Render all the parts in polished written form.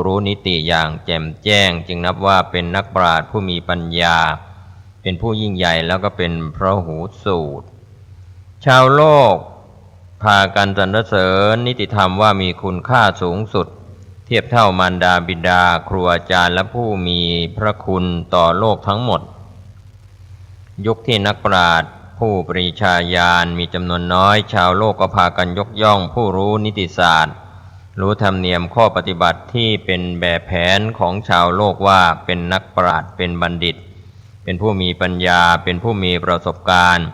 รู้นิติอย่างแจ่มแจ้งจึงนับว่าเป็นนักปราชญ์ผู้มีปัญญาเป็นผู้ยิ่งใหญ่แล้วก็เป็นพหูสูตรชาวโลกพากันสรรเสริญนิติธรรมว่ามีคุณค่าสูงสุดเทียบเท่ามารดาบิดาครูอาจารย์และผู้มีพระคุณต่อโลกทั้งหมดยุคที่นักปราชญ์ผู้ปรีชาญาณมีจำนวนน้อยชาวโลกก็พากันยกย่องผู้รู้นิติศาสตร์รู้ธรรมเนียมข้อปฏิบัติที่เป็นแบบแผนของชาวโลกว่าเป็นนักปราชญ์เป็นบัณฑิตเป็นผู้มีปัญญาเป็นผู้มีประสบการณ์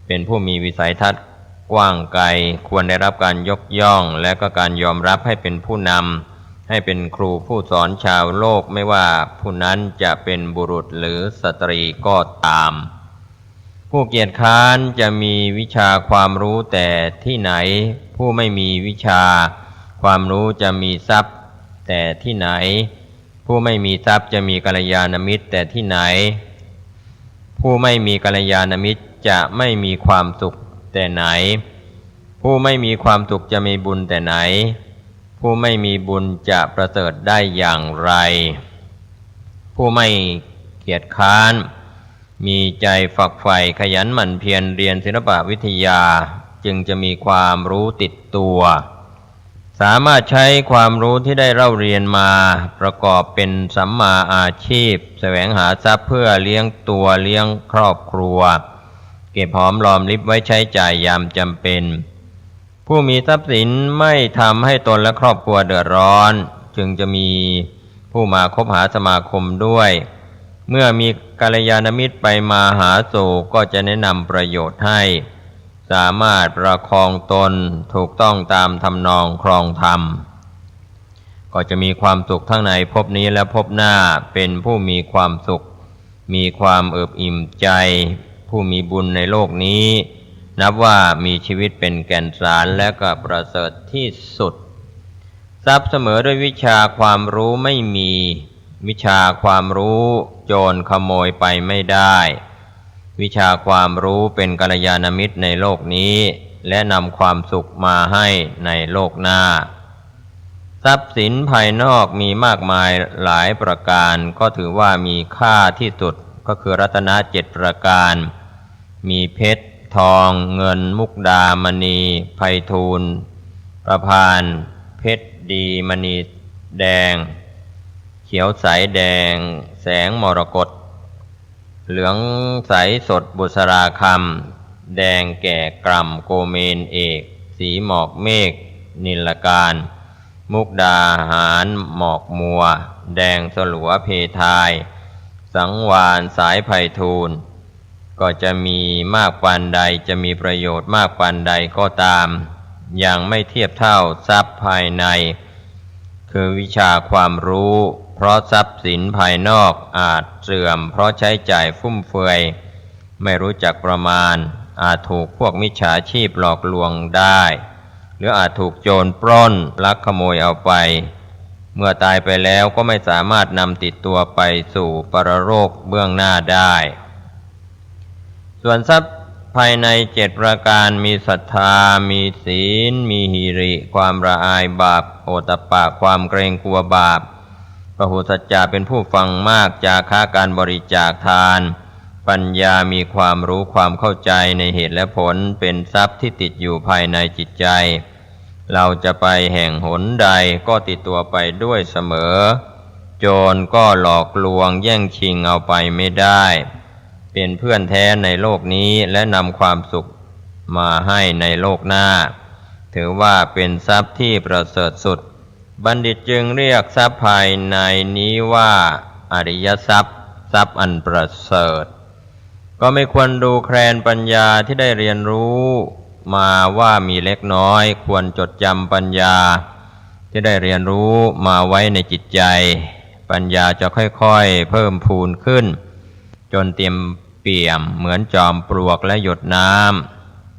เป็นผู้มีวิสัยทัศน์กว้างไกลควรได้รับการยกย่องและก็การยอมรับให้เป็นผู้นำให้เป็นครูผู้สอนชาวโลกไม่ว่าผู้นั้นจะเป็นบุรุษหรือสตรีก็ตามผู้เกียจคร้านจะมีวิชาความรู้แต่ที่ไหนผู้ไม่มีวิชาความรู้จะมีทรัพย์แต่ที่ไหนผู้ไม่มีทรัพย์จะมีกัลยาณมิตรแต่ที่ไหนผู้ไม่มีกัลยาณมิตรจะไม่มีความสุขแต่ไหนผู้ไม่มีความสุขจะมีบุญแต่ไหนผู้ไม่มีบุญจะประเสริฐได้อย่างไรผู้ไม่เกียจคร้านมีใจฝักใฝ่ขยันหมั่นเพียรเรียนศิลปวิทยาจึงจะมีความรู้ติดตัวสามารถใช้ความรู้ที่ได้เล่าเรียนมาประกอบเป็นสัมมาอาชีพแสวงหาทรัพย์เพื่อเลี้ยงตัวเลี้ยงครอบครัวเก็บหอมรอมริบไว้ใช้จ่ายยามจำเป็นผู้มีทรัพย์สินไม่ทำให้ตนและครอบครัวเดือดร้อนจึงจะมีผู้มาคบหาสมาคมด้วยเมื่อมีกัลยาณมิตรไปมาหาสู่ก็จะแนะนำประโยชน์ให้สามารถประคองตนถูกต้องตามทำนองครองธรรมก็จะมีความสุขทั้งในภพนี้และภพหน้าเป็นผู้มีความสุขมีความเอิบอิ่มใจผู้มีบุญในโลกนี้นับว่ามีชีวิตเป็นแก่นสารและก็ประเสริฐที่สุดทรัพย์เสมอด้วยวิชาความรู้ไม่มีวิชาความรู้โจรขโมยไปไม่ได้วิชาความรู้เป็นกัลยาณมิตรในโลกนี้และนำความสุขมาให้ในโลกหน้าทรัพย์สินภายนอกมีมากมายหลายประการก็ถือว่ามีค่าที่สุดก็คือรัตนะ7ประการมีเพชรทองเงินมุกดามณีไพฑูรย์ประพานเพชรดีมณีแดงเขียวใสแดงแสงมรกตเหลืองใสสดบุษราคำแดงแก่กล่ำโกเมนเอกสีหมอกเมฆนิลการมุกดาหารหมอกมัวแดงสลัวเพทายสังวาลสายไพฑูรย์ก็จะมีมากปานใดจะมีประโยชน์มากปานใดก็ตามยังไม่เทียบเท่าทรัพย์ภายในคือวิชาความรู้เพราะทรัพย์สินภายนอกอาจเสื่อมเพราะใช้จ่ายฟุ่มเฟือยไม่รู้จักประมาณอาจถูกพวกมิจฉาชีพหลอกลวงได้หรืออาจถูกโจรปล้นลักขโมยเอาไปเมื่อตายไปแล้วก็ไม่สามารถนำติดตัวไปสู่ปรโลกเบื้องหน้าได้ส่วนทรัพย์ภายใน7ประการมีศรัทธามีศีลมีหิริความละอายบาปโอตตัปปะความเกรงกลัวบาปพหุสัจจะเป็นผู้ฟังมากจาคะการบริจาคทานปัญญามีความรู้ความเข้าใจในเหตุและผลเป็นทรัพย์ที่ติดอยู่ภายในจิตใจเราจะไปแห่งหนใดก็ติดตัวไปด้วยเสมอโจรก็หลอกลวงแย่งชิงเอาไปไม่ได้เป็นเพื่อนแท้ในโลกนี้และนำความสุขมาให้ในโลกหน้าถือว่าเป็นทรัพย์ที่ประเสริฐสุดบัณฑิตจึงเรียกทรัพย์ภายในนี้ว่าอริยทรัพย์ทรัพย์อันประเสริฐก็ไม่ควรดูแคลนปัญญาที่ได้เรียนรู้มาว่ามีเล็กน้อยควรจดจำปัญญาที่ได้เรียนรู้มาไว้ในจิตใจปัญญาจะค่อยๆเพิ่มพูนขึ้นจนเต็มเปี่ยมเหมือนจอมปลวกและหยดน้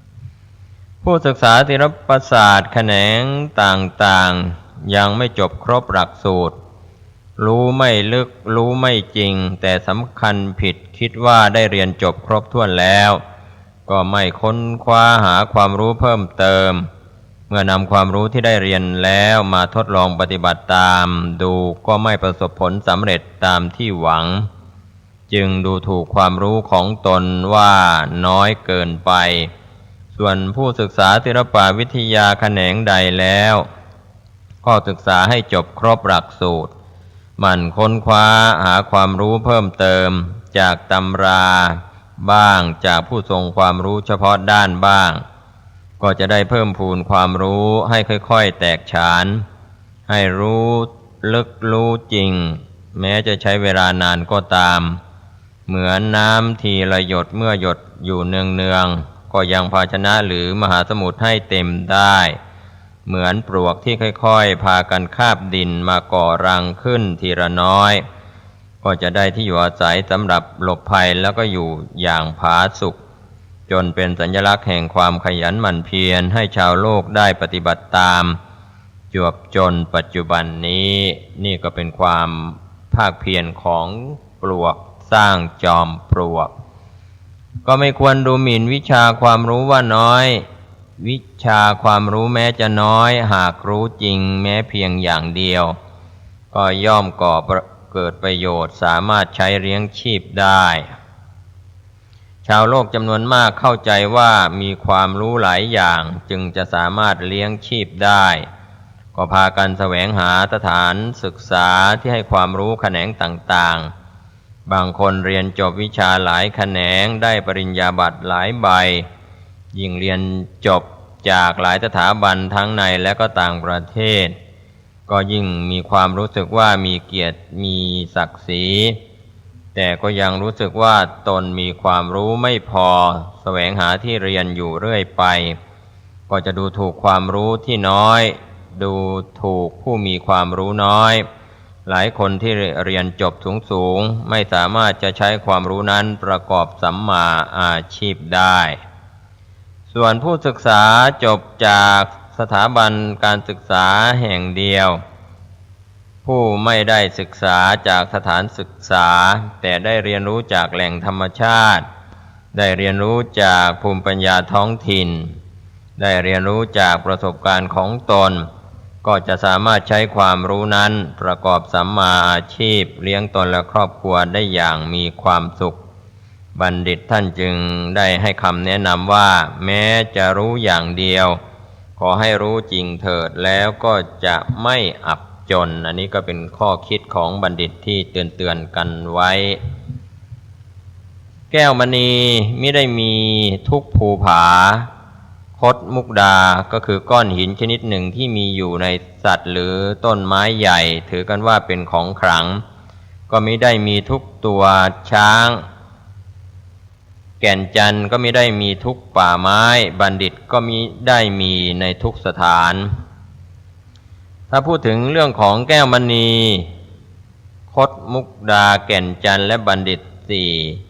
ำผู้ศึกษาศิลปศาสตร์แขนงต่างๆยังไม่จบครบหลักสูตรรู้ไม่ลึกรู้ไม่จริงแต่สำคัญผิดคิดว่าได้เรียนจบครบถ้วนแล้วก็ไม่ค้นคว้าหาความรู้เพิ่มเติม มื่อนำความรู้ที่ได้เรียนแล้วมาทดลองปฏิบัติตามดูก็ไม่ประสบผลสำเร็จตามที่หวังจึงดูถูกความรู้ของตนว่าน้อยเกินไปส่วนผู้ศึกษาศิลปวิทยาแขนงใดแล้วก็ศึกษาให้จบครบหลักสูตรหมั่นค้นคว้าหาความรู้เพิ่มเติมจากตำราบ้างจากผู้ทรงความรู้เฉพาะด้านบ้างก็จะได้เพิ่มพูนความรู้ให้ค่อยๆแตกฉานให้รู้ลึกรู้จริงแม้จะใช้เวลานานก็ตามเหมือนน้ำทีละหยดเมื่อหยดอยู่เนืองๆก็ยังภาชนะหรือมหาสมุทรให้เต็มได้เหมือนปลวกที่ค่อยๆพากันคาบดินมาก่อรังขึ้นทีละน้อยก็จะได้ที่อยู่อาศัยสำหรับหลบภัยแล้วก็อยู่อย่างผาสุกจนเป็นสัญลักษณ์แห่งความขยันหมั่นเพียรให้ชาวโลกได้ปฏิบัติตามจวบจนปัจจุบันนี้นี่ก็เป็นความภาคเพียรของปลวกสร้างจอมปลวกก็ไม่ควรดูหมิ่นวิชาความรู้ว่าน้อยวิชาความรู้แม้จะน้อยหากรู้จริงแม้เพียงอย่างเดียวก็ย่อมก่อเกิดประโยชน์สามารถใช้เลี้ยงชีพได้ชาวโลกจำนวนมากเข้าใจว่ามีความรู้หลายอย่างจึงจะสามารถเลี้ยงชีพได้ก็พากันแสวงหาสถานศึกษาที่ให้ความรู้แขนงต่างๆบางคนเรียนจบวิชาหลายแขนงได้ปริญญาบัตรหลายใบยิ่งเรียนจบจากหลายสถาบันทั้งในและก็ต่างประเทศก็ยิ่งมีความรู้สึกว่ามีเกียรติมีศักดิ์ศรีแต่ก็ยังรู้สึกว่าตนมีความรู้ไม่พอแสวงหาที่เรียนอยู่เรื่อยไปก็จะดูถูกความรู้ที่น้อยดูถูกผู้มีความรู้น้อยหลายคนที่เรียนจบสูงๆไม่สามารถจะใช้ความรู้นั้นประกอบสัมมาอาชีพได้ส่วนผู้ศึกษาจบจากสถาบันการศึกษาแห่งเดียวผู้ไม่ได้ศึกษาจากสถานศึกษาแต่ได้เรียนรู้จากแหล่งธรรมชาติได้เรียนรู้จากภูมิปัญญาท้องถิ่นได้เรียนรู้จากประสบการณ์ของตนก็จะสามารถใช้ความรู้นั้นประกอบสัมมาอาชีพเลี้ยงตนและครอบครัวได้อย่างมีความสุขบัณฑิตท่านจึงได้ให้คำแนะนำว่าแม้จะรู้อย่างเดียวขอให้รู้จริงเถิดแล้วก็จะไม่อับจนอันนี้ก็เป็นข้อคิดของบัณฑิตที่เตือนกันไว้แก้วมณีไม่ได้มีทุกภูผาคดมุกดาก็คือก้อนหินชนิดหนึ่งที่มีอยู่ในสัตว์หรือต้นไม้ใหญ่ถือกันว่าเป็นของขลังก็มิได้มีทุกตัวช้างแก่นจันทร์ก็มิได้มีทุกป่าไม้บัณฑิตก็มิได้มีในทุกสถานถ้าพูดถึงเรื่องของแก้วมณีคดมุกดาแก่นจันทร์และบัณฑิตสี่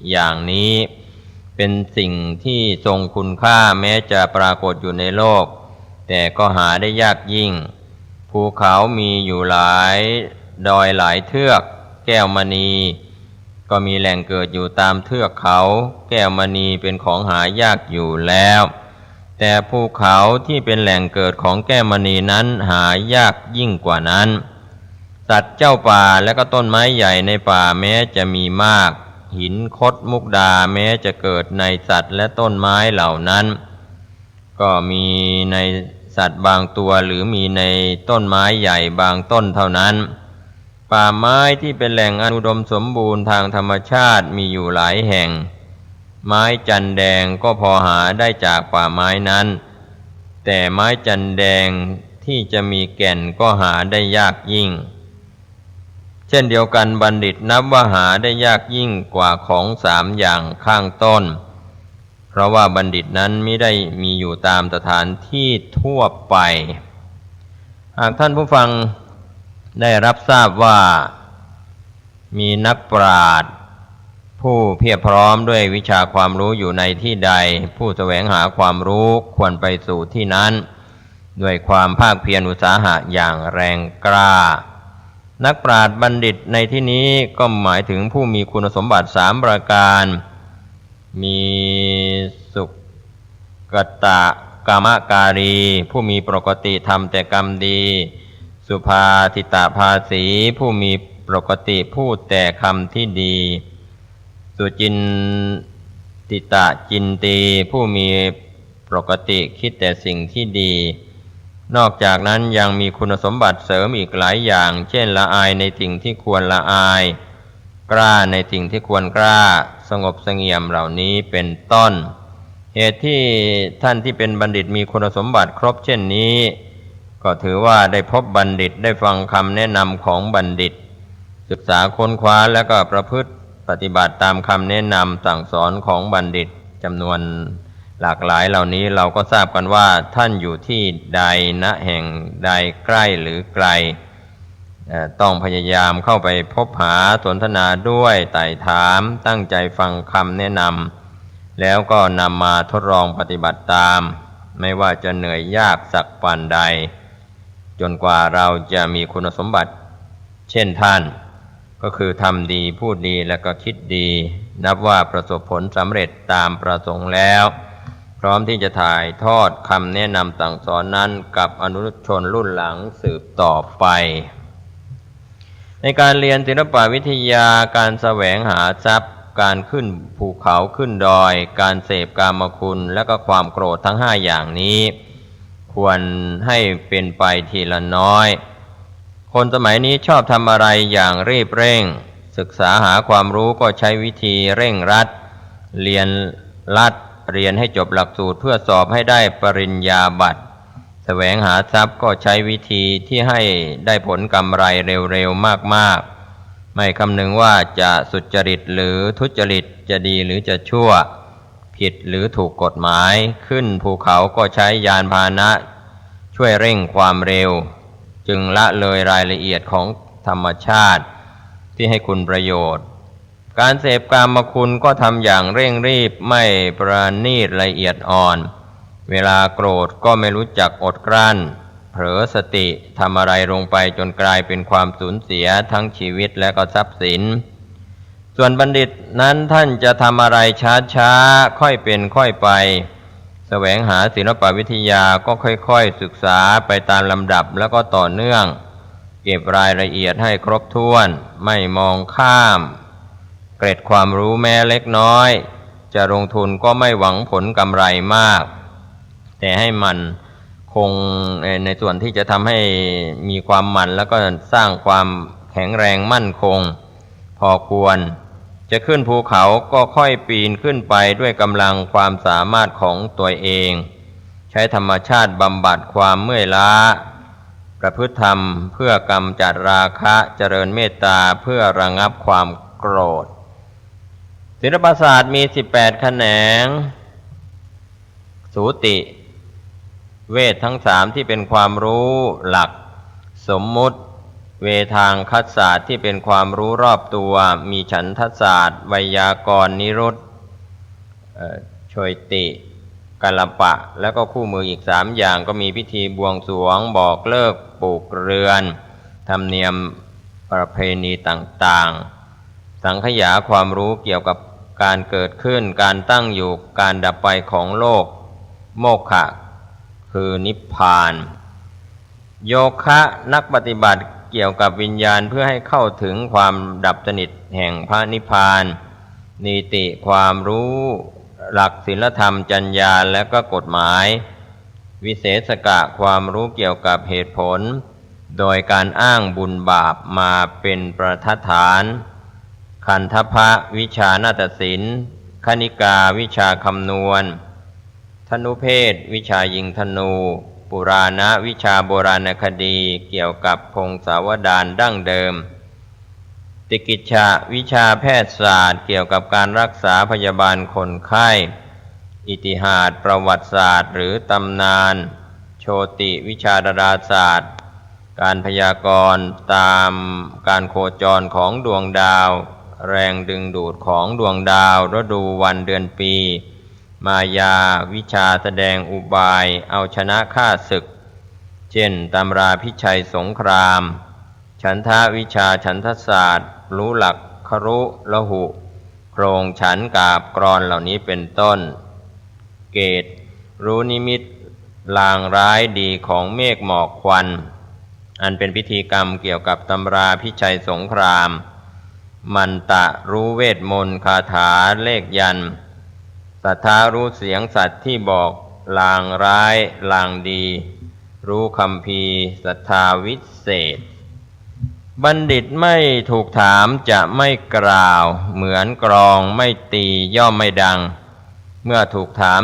อย่างนี้เป็นสิ่งที่ทรงคุณค่าแม้จะปรากฏอยู่ในโลกแต่ก็หาได้ยากยิ่งภูเขามีอยู่หลายดอยหลายเทือกแก้วมณีก็มีแหล่งเกิดอยู่ตามเทือกเขาแก้วมณีเป็นของหายากอยู่แล้วแต่ภูเขาที่เป็นแหล่งเกิดของแก้วมณีนั้นหายากยิ่งกว่านั้นสัตว์เจ้าป่าและก็ต้นไม้ใหญ่ในป่าแม้จะมีมากหินคดมุกดาแม้จะเกิดในสัตว์และต้นไม้เหล่านั้นก็มีในสัตว์บางตัวหรือมีในต้นไม้ใหญ่บางต้นเท่านั้นป่าไม้ที่เป็นแหล่งอุดมสมบูรณ์ทางธรรมชาติมีอยู่หลายแห่งไม้จันแดงก็พอหาได้จากป่าไม้นั้นแต่ไม้จันแดงที่จะมีแก่นก็หาได้ยากยิ่งเช่นเดียวกันบัณฑิตนับว่าหาได้ยากยิ่งกว่าของสามอย่างข้างต้นเพราะว่าบัณฑิตนั้นไม่ได้มีอยู่ตามสถานที่ทั่วไปหากท่านผู้ฟังได้รับทราบว่ามีนักปราชญ์ผู้เพียรพร้อมด้วยวิชาความรู้อยู่ในที่ใดผู้แสวงหาความรู้ควรไปสู่ที่นั้นด้วยความภาคเพียรอุตสาหะอย่างแรงกล้านักปราชญ์บัณฑิตในที่นี้ก็หมายถึงผู้มีคุณสมบัติ3ประการมีสุกตะก มการีผู้มีปกติทำแต่กรรมดีสุภาทิตาภาสีผู้มีปกติพูดแต่คำที่ดีสุจินติตะจินตีผู้มีปกติคิดแต่สิ่งที่ดีนอกจากนั้นยังมีคุณสมบัติเสริมอีกหลายอย่างเช่นละอายในสิ่งที่ควรละอายกล้าในสิ่งที่ควรกล้าสงบเสงี่ยมเหล่านี้เป็นต้นเหตุที่ท่านที่เป็นบัณฑิตมีคุณสมบัติครบเช่นนี้ก็ถือว่าได้พบบัณฑิตได้ฟังคำแนะนำของบัณฑิตศึกษาค้นคว้าแล้วก็ประพฤติปฏิบัติตามคำแนะนำสั่งสอนของบัณฑิตจำนวนหลากหลายเหล่านี้เราก็ทราบกันว่าท่านอยู่ที่ใดณแห่งใดใกล้หรือไกลต้องพยายามเข้าไปพบหาสนทนาด้วยไต่ถามตั้งใจฟังคำแนะนำแล้วก็นำมาทดลองปฏิบัติตามไม่ว่าจะเหนื่อยยากสักปานใดจนกว่าเราจะมีคุณสมบัติเช่นท่านก็คือทำดีพูดดีแล้วก็คิดดีนับว่าประสบผลสำเร็จตามประสงค์แล้วพร้อมที่จะถ่ายทอดคำแนะนำสั่งสอนนั้นกับอนุชนรุ่นหลังสืบต่อไปในการเรียนศิลปวิทยาการแสวงหาทรัพย์การขึ้นภูเขาขึ้นดอยการเสพกามคุณและก็ความโกรธทั้ง5อย่างนี้ควรให้เป็นไปทีละน้อยคนสมัยนี้ชอบทำอะไรอย่างรีบเร่งศึกษาหาความรู้ก็ใช้วิธีเร่งรัดเรียนให้จบหลักสูตรเพื่อสอบให้ได้ปริญญาบัตรแสวงหาทรัพย์ก็ใช้วิธีที่ให้ได้ผลกำไรเร็วๆมากๆไม่คำนึงว่าจะสุจริตหรือทุจริตจะดีหรือจะชั่วผิดหรือถูกกฎหมายขึ้นภูเขาก็ใช้ยานพาหนะช่วยเร่งความเร็วจึงละเลยรายละเอียดของธรรมชาติที่ให้คุณประโยชน์การเสพกามคุณก็ทำอย่างเร่งรีบไม่ประณีตละเอียดอ่อนเวลาโกรธก็ไม่รู้จักอดกลั้นเผลอสติทำอะไรลงไปจนกลายเป็นความสูญเสียทั้งชีวิตและก็ทรัพย์สินส่วนบัณฑิตนั้นท่านจะทำอะไรช้าๆค่อยเป็นค่อยไปแสวงหาศิลปวิทยาก็ค่อยๆศึกษาไปตามลำดับแล้วก็ต่อเนื่องเก็บรายละเอียดให้ครบถ้วนไม่มองข้ามเกร็ดความรู้แม้เล็กน้อยจะลงทุนก็ไม่หวังผลกำไรมากแต่ให้มันคงในส่วนที่จะทำให้มีความมันแล้วก็สร้างความแข็งแรงมั่นคงพอควรจะขึ้นภูเขาก็ค่อยปีนขึ้นไปด้วยกำลังความสามารถของตัวเองใช้ธรรมชาติบำบัดความเมื่อยล้าประพฤติธรรมเพื่อกำจัดราคะเจริญเมตตาเพื่อระงับความโกรธศิลปศาสตร์มี18แขนงสูติเวททั้ง3ที่เป็นความรู้หลักสมมุติเวทางคัสศาสตร์ที่เป็นความรู้รอบตัวมีฉันทศาสตร์ไวยากรณ์นิรุตโชยติกัลปะแล้วก็คู่มืออีก3อย่างก็มีพิธีบวงสรวงบอกเลิกปลูกเรือนธรรมเนียมประเพณีต่างๆสังขยาความรู้เกี่ยวกับการเกิดขึ้นการตั้งอยู่การดับไปของโลกโมกขะคือนิพพานโยคะนักปฏิบัติเกี่ยวกับวิญญาณเพื่อให้เข้าถึงความดับสนิทแห่งพระนิพพานนีติความรู้หลักศีลธรรมจรรยาและก็กฎหมายวิเศษกะความรู้เกี่ยวกับเหตุผลโดยการอ้างบุญบาปมาเป็นประทัดฐานขันธพะวิชานาฏศิลป์คณิกาวิชาคำนวณธนุเพศวิชายิงธนูปุราณวิชาโบราณคดีเกี่ยวกับพงศาวดารดั้งเดิมติกิจฉะวิชาแพทยศาสตร์เกี่ยวกับการรักษาพยาบาลคนไข้อิติหาสประวัติศาสตร์หรือตำนานโชติวิชาดาราศาสตร์การพยากรณ์ตามการโคจรของดวงดาวแรงดึงดูดของดวงดาวฤดูวันเดือนปีมายาวิชาแสดงอุบายเอาชนะข้าศึกเช่นตำราพิชัยสงครามฉันทะวิชาฉันทศาสตร์รู้หลักครุละหุโครงฉันกาบกรอนเหล่านี้เป็นต้นเกตรู้นิมิต ลางร้ายดีของเมฆหมอกควันอันเป็นพิธีกรรมเกี่ยวกับตำราพิชัยสงครามมันตะรู้เวทมนต์คาถาเลขยันต์สัทธารู้เสียงสัตว์ที่บอกลางร้ายลางดีรู้คัมภีร์ศรัทธาวิเศษบัณฑิตไม่ถูกถามจะไม่กล่าวเหมือนกรองไม่ตีย่อมไม่ดังเมื่อถูกถาม